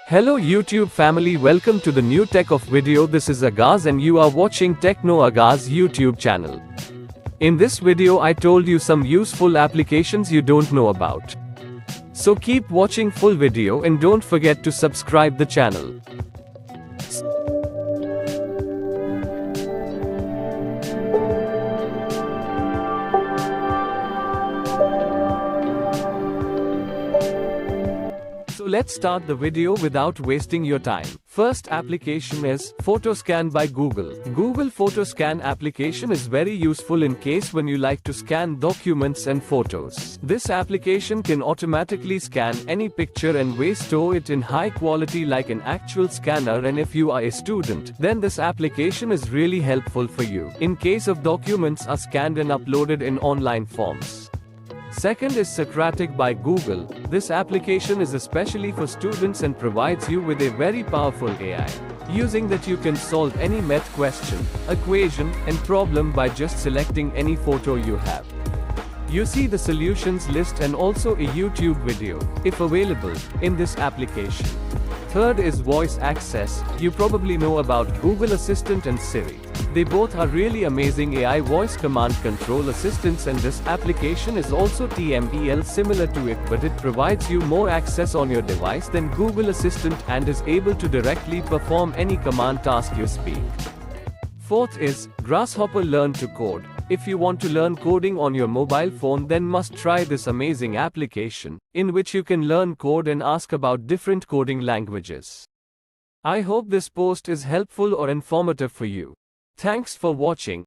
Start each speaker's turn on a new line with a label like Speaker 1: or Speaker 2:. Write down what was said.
Speaker 1: Hello YouTube family, welcome to the new tech of video. This is Agaz and you are watching Techno Agaz YouTube channel. In this video I told you some useful applications you don't know about. So keep watching full video and don't forget to subscribe the channel. So let's start the video without wasting your time. First application is PhotoScan by Google. Google PhotoScan application is very useful in case when you like to scan documents and photos. This application can automatically scan any picture and store it in high quality like an actual scanner, and if you are a student, then this application is really helpful for you in case of documents are scanned and uploaded in online forms. Second is Socratic by Google. This application is especially for students and provides you with a very powerful AI. Using that you can solve any math question, equation, and problem by just selecting any photo you have. You see the solutions list and also a YouTube video, if available, in this application. Third is Voice Access. You probably know about Google Assistant and Siri. They both are really amazing AI voice command control assistants, and this application is also TMEL similar to it, but it provides you more access on your device than Google Assistant and is able to directly perform any command task you speak. Fourth is Grasshopper Learn to Code. If you want to learn coding on your mobile phone, then must try this amazing application, in which you can learn code and ask about different coding languages. I hope this post is helpful or informative for you. Thanks for watching.